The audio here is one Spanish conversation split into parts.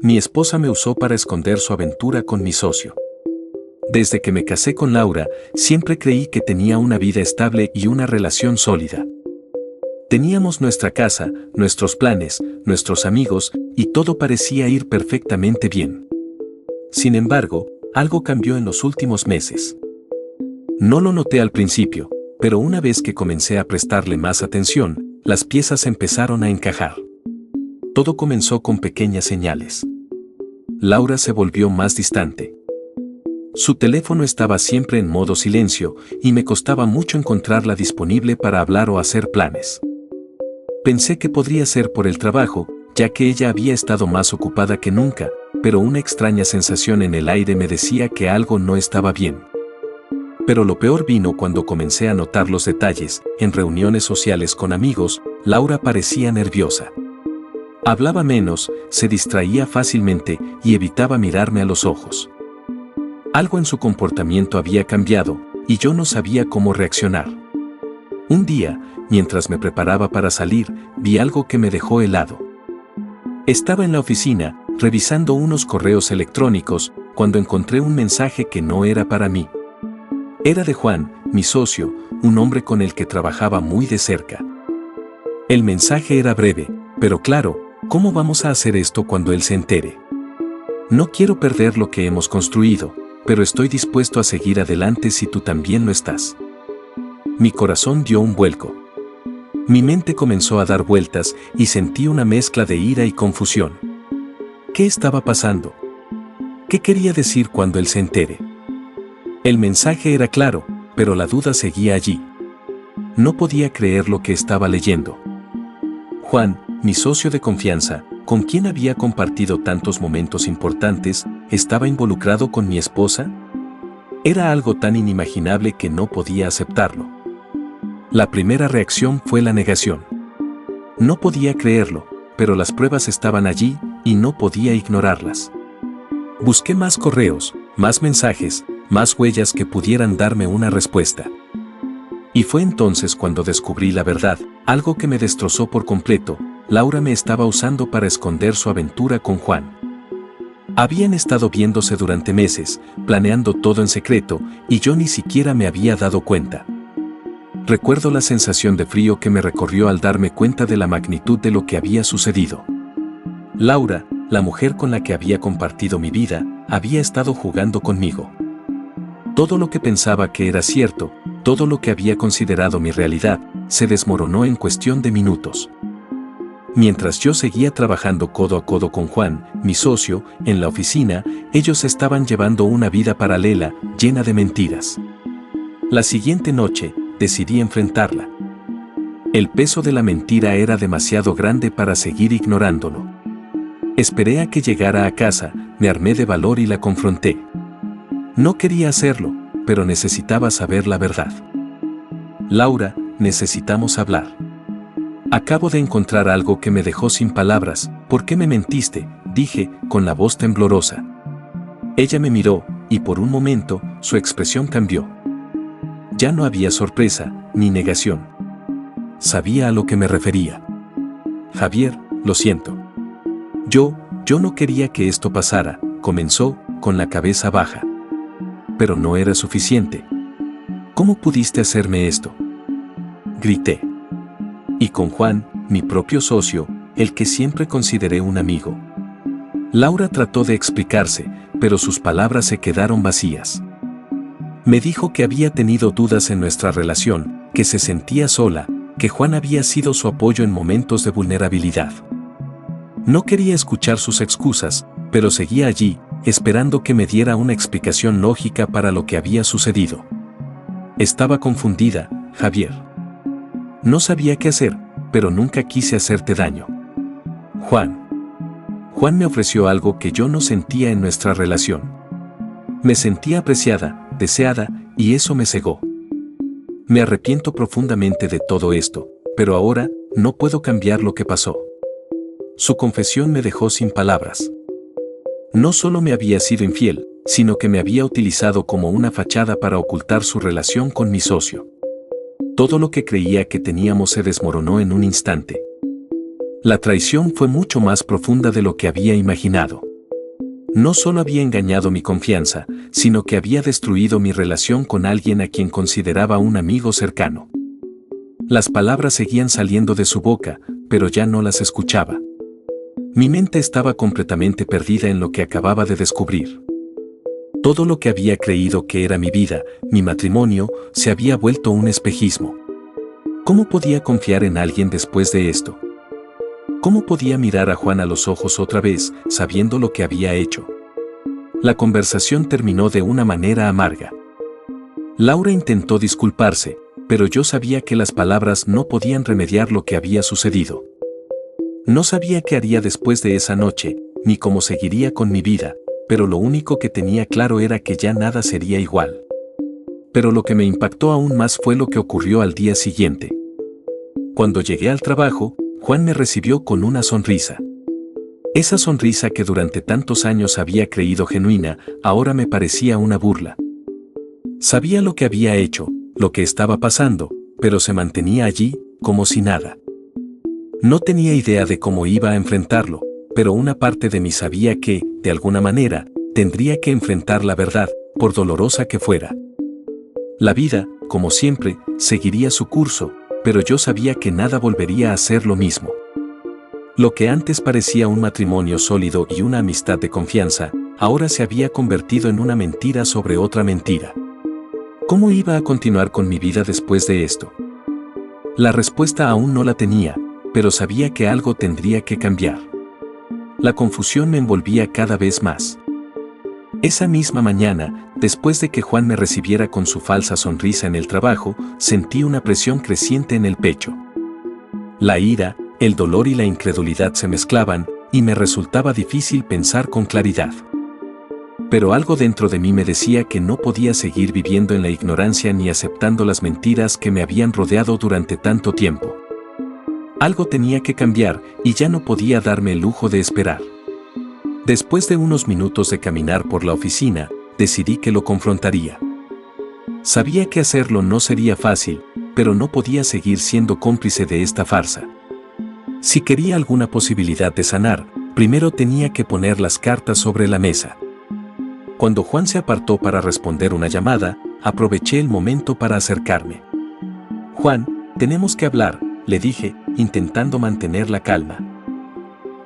Mi esposa me usó para esconder su aventura con mi socio. Desde que me casé con Laura, siempre creí que tenía una vida estable y una relación sólida. Teníamos nuestra casa, nuestros planes, nuestros amigos, y todo parecía ir perfectamente bien. Sin embargo, algo cambió en los últimos meses. No lo noté al principio, pero una vez que comencé a prestarle más atención, las piezas empezaron a encajar. Todo comenzó con pequeñas señales. Laura se volvió más distante. Su teléfono estaba siempre en modo silencio y me costaba mucho encontrarla disponible para hablar o hacer planes. Pensé que podría ser por el trabajo, ya que ella había estado más ocupada que nunca, pero una extraña sensación en el aire me decía que algo no estaba bien. Pero lo peor vino cuando comencé a notar los detalles. En reuniones sociales con amigos, Laura parecía nerviosa. Hablaba menos, se distraía fácilmente y evitaba mirarme a los ojos. Algo en su comportamiento había cambiado, y yo no sabía cómo reaccionar. Un día, mientras me preparaba para salir, vi algo que me dejó helado. Estaba en la oficina, revisando unos correos electrónicos, cuando encontré un mensaje que no era para mí. Era de Juan, mi socio, un hombre con el que trabajaba muy de cerca. El mensaje era breve, pero claro, ¿cómo vamos a hacer esto cuando él se entere? No quiero perder lo que hemos construido, pero estoy dispuesto a seguir adelante si tú también lo estás. Mi corazón dio un vuelco. Mi mente comenzó a dar vueltas y sentí una mezcla de ira y confusión. ¿Qué estaba pasando? ¿Qué quería decir cuando él se entere? El mensaje era claro, pero la duda seguía allí. No podía creer lo que estaba leyendo. Juan, mi socio de confianza, con quien había compartido tantos momentos importantes, ¿estaba involucrado con mi esposa? Era algo tan inimaginable que no podía aceptarlo. La primera reacción fue la negación. No podía creerlo, pero las pruebas estaban allí y no podía ignorarlas. Busqué más correos, más mensajes, más huellas que pudieran darme una respuesta. Y fue entonces cuando descubrí la verdad, algo que me destrozó por completo. Laura me estaba usando para esconder su aventura con Juan. Habían estado viéndose durante meses, planeando todo en secreto, y yo ni siquiera me había dado cuenta. Recuerdo la sensación de frío que me recorrió al darme cuenta de la magnitud de lo que había sucedido. Laura, la mujer con la que había compartido mi vida, había estado jugando conmigo. Todo lo que pensaba que era cierto, todo lo que había considerado mi realidad, se desmoronó en cuestión de minutos. Mientras yo seguía trabajando codo a codo con Juan, mi socio, en la oficina, ellos estaban llevando una vida paralela, llena de mentiras. La siguiente noche, decidí enfrentarla. El peso de la mentira era demasiado grande para seguir ignorándolo. Esperé a que llegara a casa, me armé de valor y la confronté. No quería hacerlo, pero necesitaba saber la verdad. Laura, necesitamos hablar. Acabo de encontrar algo que me dejó sin palabras. ¿Por qué me mentiste?, dije, con la voz temblorosa. Ella me miró, y por un momento, su expresión cambió. Ya no había sorpresa, ni negación. Sabía a lo que me refería. Javier, lo siento. Yo no quería que esto pasara, comenzó, con la cabeza baja. Pero no era suficiente. ¿Cómo pudiste hacerme esto?, grité. Y con Juan, mi propio socio, el que siempre consideré un amigo. Laura trató de explicarse, pero sus palabras se quedaron vacías. Me dijo que había tenido dudas en nuestra relación, que se sentía sola, que Juan había sido su apoyo en momentos de vulnerabilidad. No quería escuchar sus excusas, pero seguía allí, esperando que me diera una explicación lógica para lo que había sucedido. Estaba confundida, Javier. No sabía qué hacer, pero nunca quise hacerte daño. Juan me ofreció algo que yo no sentía en nuestra relación. Me sentía apreciada, deseada, y eso me cegó. Me arrepiento profundamente de todo esto, pero ahora no puedo cambiar lo que pasó. Su confesión me dejó sin palabras. No solo me había sido infiel, sino que me había utilizado como una fachada para ocultar su relación con mi socio. Todo lo que creía que teníamos se desmoronó en un instante. La traición fue mucho más profunda de lo que había imaginado. No solo había engañado mi confianza, sino que había destruido mi relación con alguien a quien consideraba un amigo cercano. Las palabras seguían saliendo de su boca, pero ya no las escuchaba. Mi mente estaba completamente perdida en lo que acababa de descubrir. Todo lo que había creído que era mi vida, mi matrimonio, se había vuelto un espejismo. ¿Cómo podía confiar en alguien después de esto? ¿Cómo podía mirar a Juan a los ojos otra vez, sabiendo lo que había hecho? La conversación terminó de una manera amarga. Laura intentó disculparse, pero yo sabía que las palabras no podían remediar lo que había sucedido. No sabía qué haría después de esa noche, ni cómo seguiría con mi vida, pero lo único que tenía claro era que ya nada sería igual. Pero lo que me impactó aún más fue lo que ocurrió al día siguiente. Cuando llegué al trabajo, Juan me recibió con una sonrisa. Esa sonrisa que durante tantos años había creído genuina, ahora me parecía una burla. Sabía lo que había hecho, lo que estaba pasando, pero se mantenía allí, como si nada. No tenía idea de cómo iba a enfrentarlo, pero una parte de mí sabía que, de alguna manera, tendría que enfrentar la verdad, por dolorosa que fuera. La vida, como siempre, seguiría su curso, pero yo sabía que nada volvería a ser lo mismo. Lo que antes parecía un matrimonio sólido y una amistad de confianza, ahora se había convertido en una mentira sobre otra mentira. ¿Cómo iba a continuar con mi vida después de esto? La respuesta aún no la tenía, pero sabía que algo tendría que cambiar. La confusión me envolvía cada vez más. Esa misma mañana, después de que Juan me recibiera con su falsa sonrisa en el trabajo, sentí una presión creciente en el pecho. La ira, el dolor y la incredulidad se mezclaban, y me resultaba difícil pensar con claridad. Pero algo dentro de mí me decía que no podía seguir viviendo en la ignorancia ni aceptando las mentiras que me habían rodeado durante tanto tiempo. Algo tenía que cambiar, y ya no podía darme el lujo de esperar. Después de unos minutos de caminar por la oficina, decidí que lo confrontaría. Sabía que hacerlo no sería fácil, pero no podía seguir siendo cómplice de esta farsa. Si quería alguna posibilidad de sanar, primero tenía que poner las cartas sobre la mesa. Cuando Juan se apartó para responder una llamada, aproveché el momento para acercarme. «Juan, tenemos que hablar», le dije, intentando mantener la calma.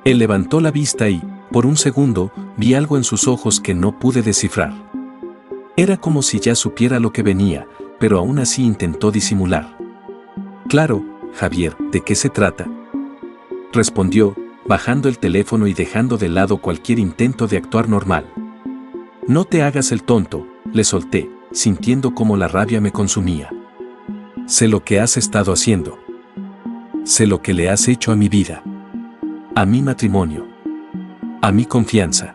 Él levantó la vista y, por un segundo, vi algo en sus ojos que no pude descifrar. Era como si ya supiera lo que venía, pero aún así intentó disimular. «Claro, Javier, ¿de qué se trata?», respondió, bajando el teléfono y dejando de lado cualquier intento de actuar normal. «No te hagas el tonto», le solté, sintiendo cómo la rabia me consumía. «Sé lo que has estado haciendo. Sé lo que le has hecho a mi vida. A mi matrimonio. A mi confianza».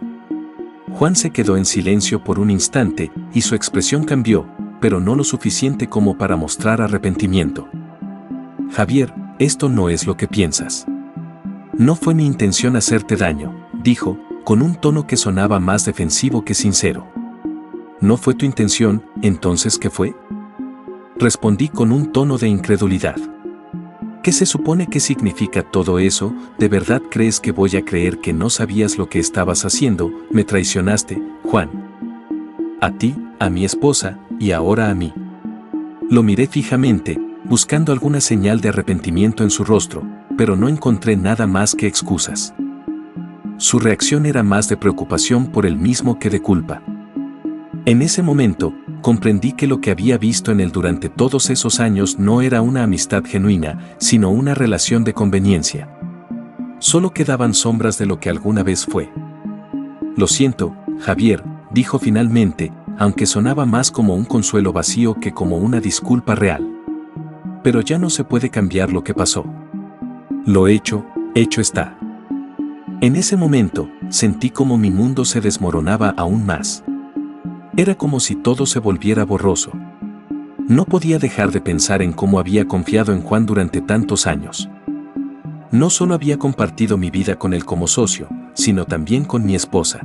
Juan se quedó en silencio por un instante, y su expresión cambió, pero no lo suficiente como para mostrar arrepentimiento. «Javier, esto no es lo que piensas. No fue mi intención hacerte daño», dijo, con un tono que sonaba más defensivo que sincero. «¿No fue tu intención, entonces qué fue?», respondí con un tono de incredulidad. «¿Qué se supone que significa todo eso? ¿De verdad crees que voy a creer que no sabías lo que estabas haciendo? Me traicionaste, Juan. A ti, a mi esposa, y ahora a mí». Lo miré fijamente, buscando alguna señal de arrepentimiento en su rostro, pero no encontré nada más que excusas. Su reacción era más de preocupación por él mismo que de culpa. En ese momento, comprendí que lo que había visto en él durante todos esos años no era una amistad genuina, sino una relación de conveniencia. Solo quedaban sombras de lo que alguna vez fue. «Lo siento, Javier», dijo finalmente, aunque sonaba más como un consuelo vacío que como una disculpa real. «Pero ya no se puede cambiar lo que pasó. Lo hecho está». En ese momento, sentí como mi mundo se desmoronaba aún más. Era como si todo se volviera borroso. No podía dejar de pensar en cómo había confiado en Juan durante tantos años. No solo había compartido mi vida con él como socio, sino también con mi esposa.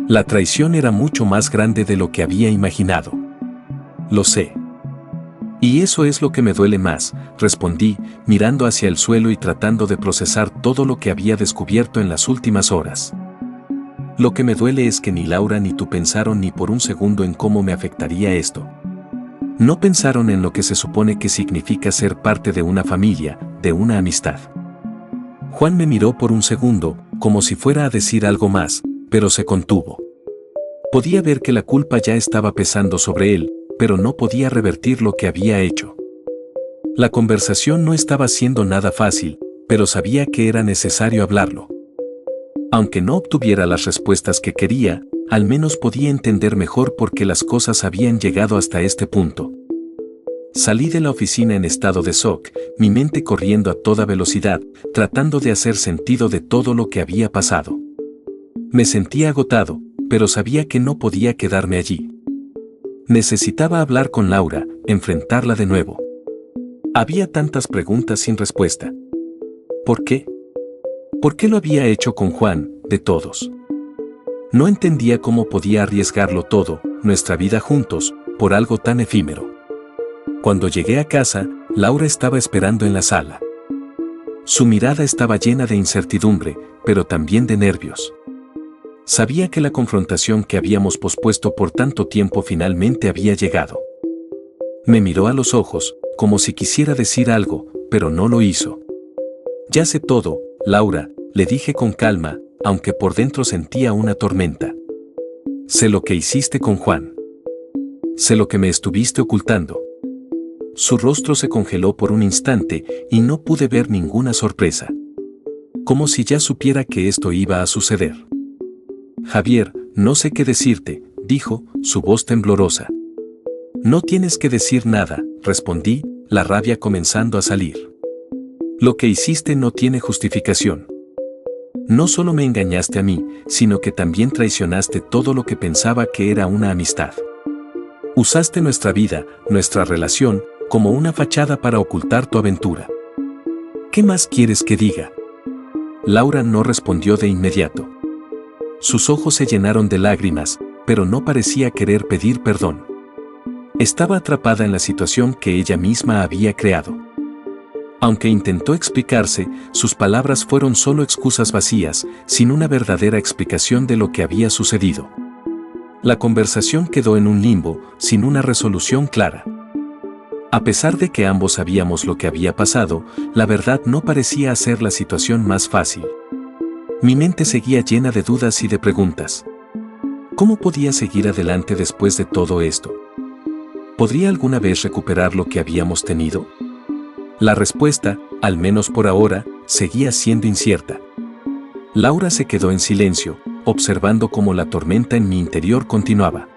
La traición era mucho más grande de lo que había imaginado. «Lo sé. Y eso es lo que me duele más», respondí, mirando hacia el suelo y tratando de procesar todo lo que había descubierto en las últimas horas. Lo que me duele es que ni Laura ni tú pensaron ni por un segundo en cómo me afectaría esto. No pensaron en lo que se supone que significa ser parte de una familia, de una amistad. Juan me miró por un segundo, como si fuera a decir algo más, pero se contuvo. Podía ver que la culpa ya estaba pesando sobre él, pero no podía revertir lo que había hecho. La conversación no estaba siendo nada fácil, pero sabía que era necesario hablarlo. Aunque no obtuviera las respuestas que quería, al menos podía entender mejor por qué las cosas habían llegado hasta este punto. Salí de la oficina en estado de shock, mi mente corriendo a toda velocidad, tratando de hacer sentido de todo lo que había pasado. Me sentía agotado, pero sabía que no podía quedarme allí. Necesitaba hablar con Laura, enfrentarla de nuevo. Había tantas preguntas sin respuesta. ¿Por qué? ¿Por qué lo había hecho con Juan, de todos? No entendía cómo podía arriesgarlo todo, nuestra vida juntos, por algo tan efímero. Cuando llegué a casa, Laura estaba esperando en la sala. Su mirada estaba llena de incertidumbre, pero también de nervios. Sabía que la confrontación que habíamos pospuesto por tanto tiempo finalmente había llegado. Me miró a los ojos, como si quisiera decir algo, pero no lo hizo. Ya sé todo, Laura, le dije con calma, aunque por dentro sentía una tormenta. Sé lo que hiciste con Juan. Sé lo que me estuviste ocultando. Su rostro se congeló por un instante y no pude ver ninguna sorpresa. Como si ya supiera que esto iba a suceder. Javier, no sé qué decirte, dijo, su voz temblorosa. No tienes que decir nada, respondí, la rabia comenzando a salir. Lo que hiciste no tiene justificación. No solo me engañaste a mí, sino que también traicionaste todo lo que pensaba que era una amistad. Usaste nuestra vida, nuestra relación, como una fachada para ocultar tu aventura. ¿Qué más quieres que diga? Laura no respondió de inmediato. Sus ojos se llenaron de lágrimas, pero no parecía querer pedir perdón. Estaba atrapada en la situación que ella misma había creado. Aunque intentó explicarse, sus palabras fueron solo excusas vacías, sin una verdadera explicación de lo que había sucedido. La conversación quedó en un limbo, sin una resolución clara. A pesar de que ambos sabíamos lo que había pasado, la verdad no parecía hacer la situación más fácil. Mi mente seguía llena de dudas y de preguntas. ¿Cómo podía seguir adelante después de todo esto? ¿Podría alguna vez recuperar lo que habíamos tenido? La respuesta, al menos por ahora, seguía siendo incierta. Laura se quedó en silencio, observando cómo la tormenta en mi interior continuaba.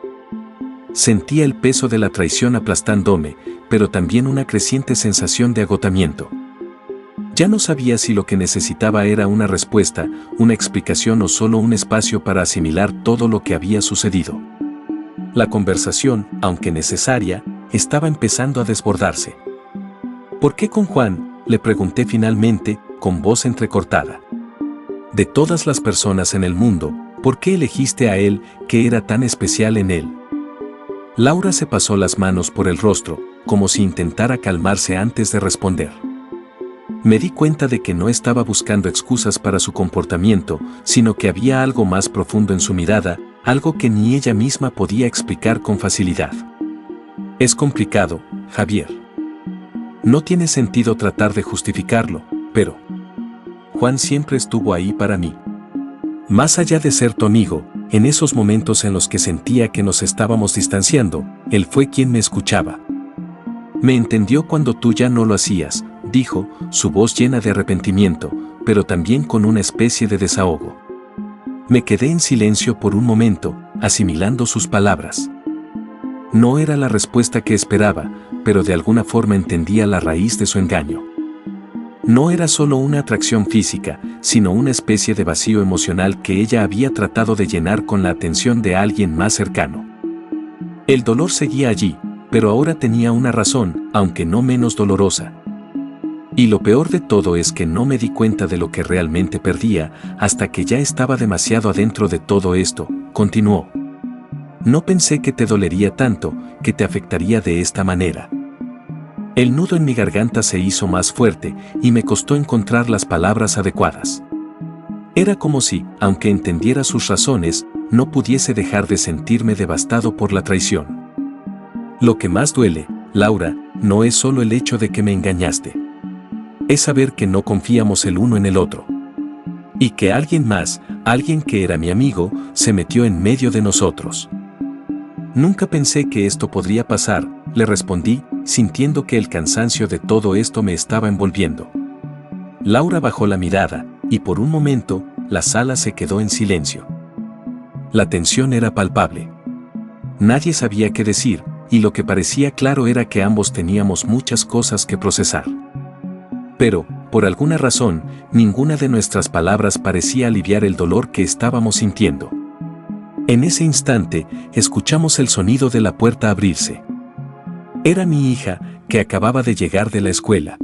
Sentía el peso de la traición aplastándome, pero también una creciente sensación de agotamiento. Ya no sabía si lo que necesitaba era una respuesta, una explicación o solo un espacio para asimilar todo lo que había sucedido. La conversación, aunque necesaria, estaba empezando a desbordarse. ¿Por qué con Juan?, le pregunté finalmente, con voz entrecortada. De todas las personas en el mundo, ¿por qué elegiste a él, que era tan especial en él? Laura se pasó las manos por el rostro, como si intentara calmarse antes de responder. Me di cuenta de que no estaba buscando excusas para su comportamiento, sino que había algo más profundo en su mirada, algo que ni ella misma podía explicar con facilidad. Es complicado, Javier. No tiene sentido tratar de justificarlo, pero Juan siempre estuvo ahí para mí. Más allá de ser tu amigo, en esos momentos en los que sentía que nos estábamos distanciando, él fue quien me escuchaba. Me entendió cuando tú ya no lo hacías, dijo, su voz llena de arrepentimiento, pero también con una especie de desahogo. Me quedé en silencio por un momento, asimilando sus palabras. No era la respuesta que esperaba, pero de alguna forma entendía la raíz de su engaño. No era solo una atracción física, sino una especie de vacío emocional que ella había tratado de llenar con la atención de alguien más cercano. El dolor seguía allí, pero ahora tenía una razón, aunque no menos dolorosa. Y lo peor de todo es que no me di cuenta de lo que realmente perdía, hasta que ya estaba demasiado adentro de todo esto, continuó. No pensé que te dolería tanto, que te afectaría de esta manera. El nudo en mi garganta se hizo más fuerte y me costó encontrar las palabras adecuadas. Era como si, aunque entendiera sus razones, no pudiese dejar de sentirme devastado por la traición. Lo que más duele, Laura, no es solo el hecho de que me engañaste. Es saber que no confiamos el uno en el otro. Y que alguien más, alguien que era mi amigo, se metió en medio de nosotros. Nunca pensé que esto podría pasar, le respondí, sintiendo que el cansancio de todo esto me estaba envolviendo. Laura bajó la mirada, y por un momento, la sala se quedó en silencio. La tensión era palpable. Nadie sabía qué decir, y lo que parecía claro era que ambos teníamos muchas cosas que procesar. Pero, por alguna razón, ninguna de nuestras palabras parecía aliviar el dolor que estábamos sintiendo. En ese instante, escuchamos el sonido de la puerta abrirse. Era mi hija, que acababa de llegar de la escuela.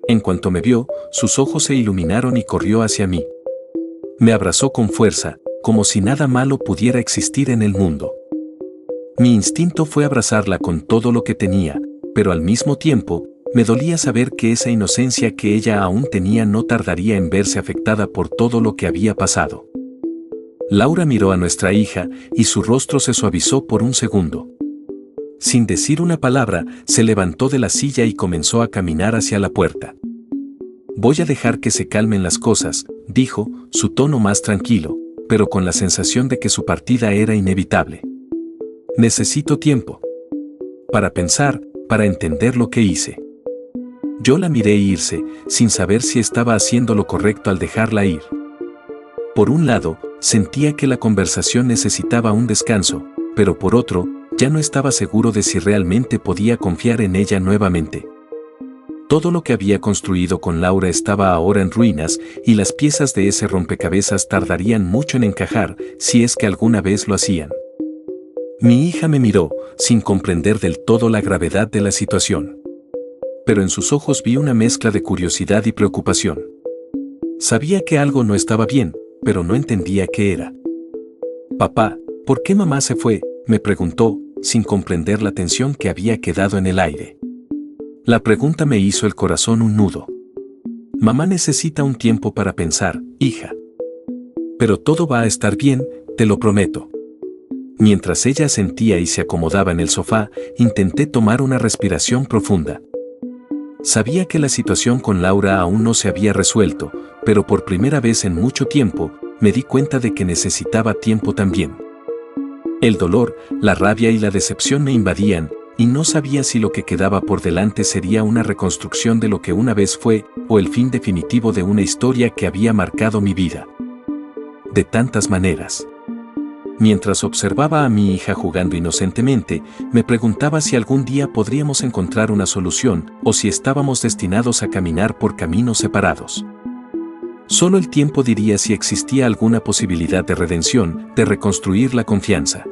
En cuanto me vio, sus ojos se iluminaron y corrió hacia mí. Me abrazó con fuerza, como si nada malo pudiera existir en el mundo. Mi instinto fue abrazarla con todo lo que tenía, pero al mismo tiempo, me dolía saber que esa inocencia que ella aún tenía no tardaría en verse afectada por todo lo que había pasado. Laura miró a nuestra hija y su rostro se suavizó por un segundo. Sin decir una palabra, se levantó de la silla y comenzó a caminar hacia la puerta. Voy a dejar que se calmen las cosas, dijo, su tono más tranquilo, pero con la sensación de que su partida era inevitable. Necesito tiempo. Para pensar, para entender lo que hice. Yo la miré irse, sin saber si estaba haciendo lo correcto al dejarla ir. Por un lado, sentía que la conversación necesitaba un descanso, pero por otro, ya no estaba seguro de si realmente podía confiar en ella nuevamente. Todo lo que había construido con Laura estaba ahora en ruinas, y las piezas de ese rompecabezas tardarían mucho en encajar, si es que alguna vez lo hacían. Mi hija me miró, sin comprender del todo la gravedad de la situación. Pero en sus ojos vi una mezcla de curiosidad y preocupación. Sabía que algo no estaba bien, pero no entendía qué era. «Papá, ¿por qué mamá se fue?», me preguntó, sin comprender la tensión que había quedado en el aire. La pregunta me hizo el corazón un nudo. «Mamá necesita un tiempo para pensar, hija. Pero todo va a estar bien, te lo prometo». Mientras ella sentía y se acomodaba en el sofá, intenté tomar una respiración profunda. Sabía que la situación con Laura aún no se había resuelto, pero por primera vez en mucho tiempo, me di cuenta de que necesitaba tiempo también. El dolor, la rabia y la decepción me invadían, y no sabía si lo que quedaba por delante sería una reconstrucción de lo que una vez fue, o el fin definitivo de una historia que había marcado mi vida. De tantas maneras. Mientras observaba a mi hija jugando inocentemente, me preguntaba si algún día podríamos encontrar una solución, o si estábamos destinados a caminar por caminos separados. Solo el tiempo diría si existía alguna posibilidad de redención, de reconstruir la confianza.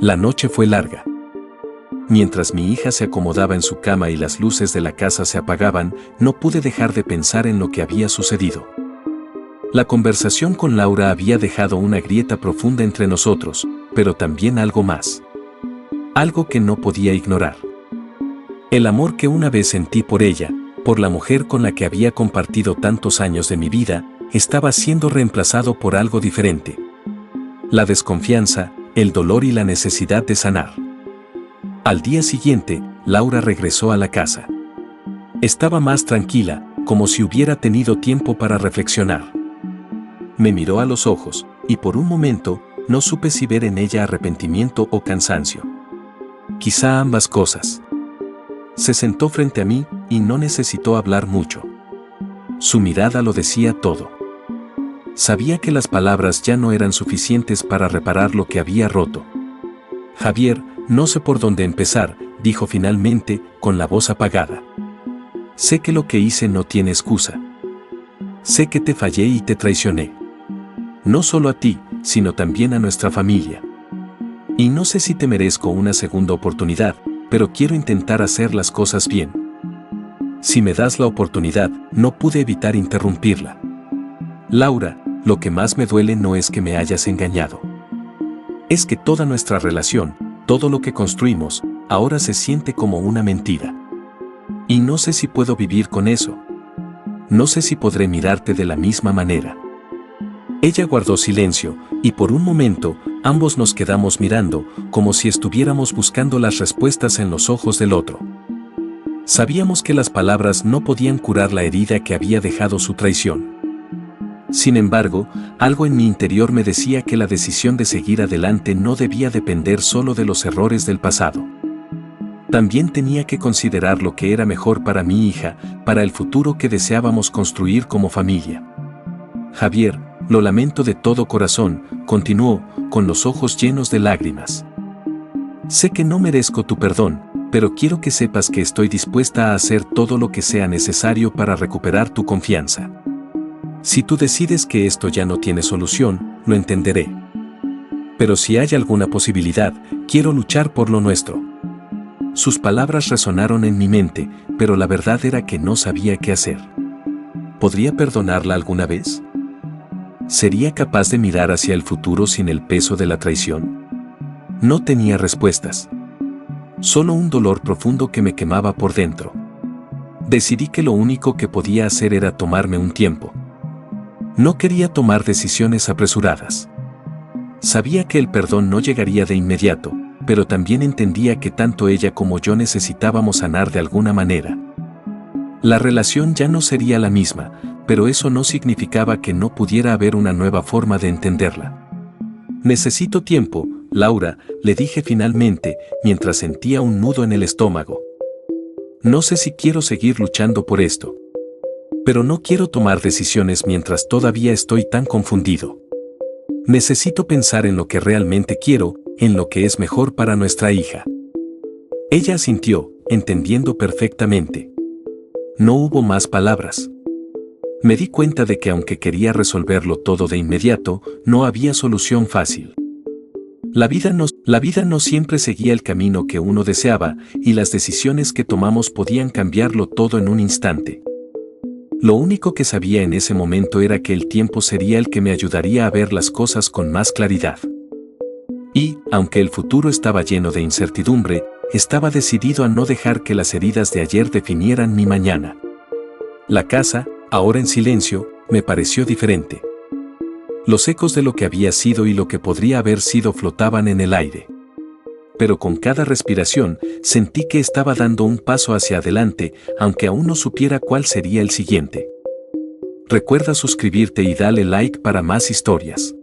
La noche fue larga. Mientras mi hija se acomodaba en su cama y las luces de la casa se apagaban, no pude dejar de pensar en lo que había sucedido. La conversación con Laura había dejado una grieta profunda entre nosotros, pero también algo más. Algo que no podía ignorar. El amor que una vez sentí por ella, por la mujer con la que había compartido tantos años de mi vida, estaba siendo reemplazado por algo diferente. La desconfianza, el dolor y la necesidad de sanar. Al día siguiente, Laura regresó a la casa. Estaba más tranquila, como si hubiera tenido tiempo para reflexionar. Me miró a los ojos, y por un momento, no supe si ver en ella arrepentimiento o cansancio. Quizá ambas cosas. Se sentó frente a mí, y no necesitó hablar mucho. Su mirada lo decía todo. Sabía que las palabras ya no eran suficientes para reparar lo que había roto. «Javier, no sé por dónde empezar», dijo finalmente, con la voz apagada. «Sé que lo que hice no tiene excusa. Sé que te fallé y te traicioné. No solo a ti, sino también a nuestra familia. Y no sé si te merezco una segunda oportunidad, pero quiero intentar hacer las cosas bien. Si me das la oportunidad, no pude evitar interrumpirla. Laura, lo que más me duele no es que me hayas engañado. Es que toda nuestra relación, todo lo que construimos, ahora se siente como una mentira. Y no sé si puedo vivir con eso. No sé si podré mirarte de la misma manera. Ella guardó silencio, y por un momento, ambos nos quedamos mirando, como si estuviéramos buscando las respuestas en los ojos del otro. Sabíamos que las palabras no podían curar la herida que había dejado su traición. Sin embargo, algo en mi interior me decía que la decisión de seguir adelante no debía depender solo de los errores del pasado. También tenía que considerar lo que era mejor para mi hija, para el futuro que deseábamos construir como familia. Javier, lo lamento de todo corazón, continuó, con los ojos llenos de lágrimas. Sé que no merezco tu perdón, pero quiero que sepas que estoy dispuesta a hacer todo lo que sea necesario para recuperar tu confianza. Si tú decides que esto ya no tiene solución, lo entenderé. Pero si hay alguna posibilidad, quiero luchar por lo nuestro. Sus palabras resonaron en mi mente, pero la verdad era que no sabía qué hacer. ¿Podría perdonarla alguna vez? ¿Sería capaz de mirar hacia el futuro sin el peso de la traición? No tenía respuestas. Solo un dolor profundo que me quemaba por dentro. Decidí que lo único que podía hacer era tomarme un tiempo. No quería tomar decisiones apresuradas. Sabía que el perdón no llegaría de inmediato, pero también entendía que tanto ella como yo necesitábamos sanar de alguna manera. La relación ya no sería la misma, pero eso no significaba que no pudiera haber una nueva forma de entenderla. Necesito tiempo, Laura, le dije finalmente, mientras sentía un nudo en el estómago. No sé si quiero seguir luchando por esto. Pero no quiero tomar decisiones mientras todavía estoy tan confundido. Necesito pensar en lo que realmente quiero, en lo que es mejor para nuestra hija. Ella asintió, entendiendo perfectamente. No hubo más palabras. Me di cuenta de que aunque quería resolverlo todo de inmediato, no había solución fácil. La vida no siempre seguía el camino que uno deseaba, y las decisiones que tomamos podían cambiarlo todo en un instante. Lo único que sabía en ese momento era que el tiempo sería el que me ayudaría a ver las cosas con más claridad. Y, aunque el futuro estaba lleno de incertidumbre, estaba decidido a no dejar que las heridas de ayer definieran mi mañana. La casa, ahora en silencio, me pareció diferente. Los ecos de lo que había sido y lo que podría haber sido flotaban en el aire. Pero con cada respiración, sentí que estaba dando un paso hacia adelante, aunque aún no supiera cuál sería el siguiente. Recuerda suscribirte y dale like para más historias.